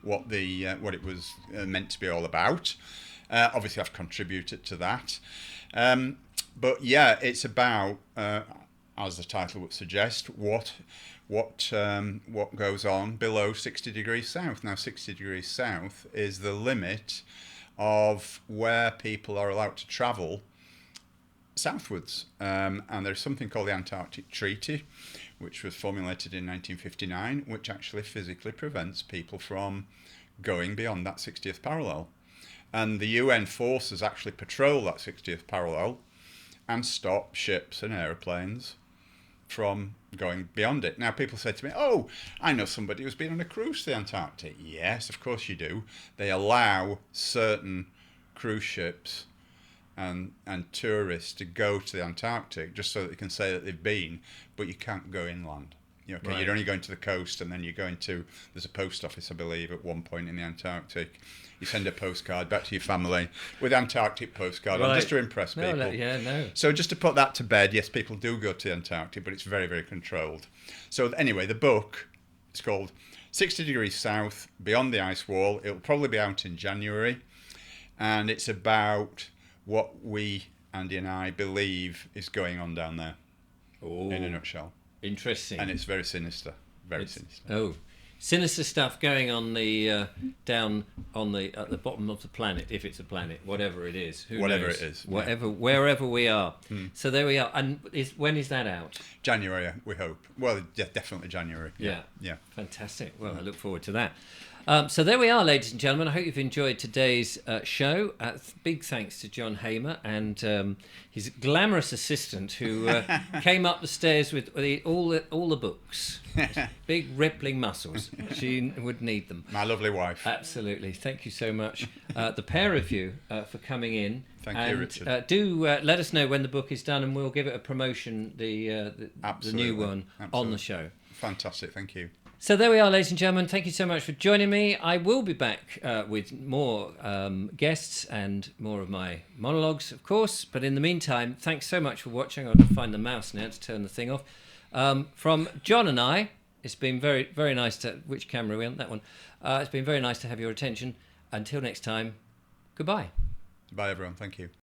Speaker 2: what it was meant to be all about. Obviously, I've contributed to that. But yeah, it's about, as the title would suggest, what goes on below 60 degrees south. Now, 60 degrees south is the limit of where people are allowed to travel southwards. And there's something called the Antarctic Treaty, which was formulated in 1959, which actually physically prevents people from going beyond that 60th parallel. And the UN forces actually patrol that 60th parallel and stop ships and aeroplanes from going beyond it. Now, people say to me, oh, I know somebody who's been on a cruise to the Antarctic. Yes, of course you do. They allow certain cruise ships and tourists to go to the Antarctic just so that they can say that they've been, but you can't go inland.
Speaker 1: Right.
Speaker 2: You're only going to the coast, and then you're going to, there's a post office, I believe, at one point in the Antarctic. You send a postcard back to your family with Antarctic postcard on, just to impress people.
Speaker 1: No.
Speaker 2: So just to put that to bed, yes, people do go to the Antarctic, but it's very, very controlled. So anyway, the book, it's called 60 Degrees South, Beyond the Ice Wall. It'll probably be out in January. And it's about what we, Andy and I, believe is going on down there, in a nutshell.
Speaker 1: Interesting.
Speaker 2: And it's very sinister. Sinister.
Speaker 1: Oh, sinister stuff going on the down on the at the bottom of the planet, if it's a planet, whatever it is.
Speaker 2: Whatever
Speaker 1: knows?
Speaker 2: it is.
Speaker 1: Wherever we are. So there we are. And when is that out?
Speaker 2: January, we hope. Well, yeah, definitely January.
Speaker 1: Yeah.
Speaker 2: Yeah.
Speaker 1: Fantastic. Well, I look forward to that. So there we are, ladies and gentlemen. I hope you've enjoyed today's show. Big thanks to John Hmaer and his glamorous assistant who came up the stairs with all the books. Big rippling muscles. She would need them.
Speaker 2: My lovely wife.
Speaker 1: Absolutely. Thank you so much, the pair of you, for coming in.
Speaker 2: Thank you, Richard.
Speaker 1: Do let us know when the book is done, and we'll give it a promotion, the new one, on the show.
Speaker 2: Fantastic. Thank you.
Speaker 1: So there we are, ladies and gentlemen. Thank you so much for joining me. I will be back with more guests and more of my monologues, of course. But in the meantime, thanks so much for watching. I've got to find the mouse now to turn the thing off. From John and I, it's been very, very nice to... Which camera are we on? That one. It's been very nice to have your attention. Until next time, goodbye.
Speaker 2: Bye, everyone. Thank you.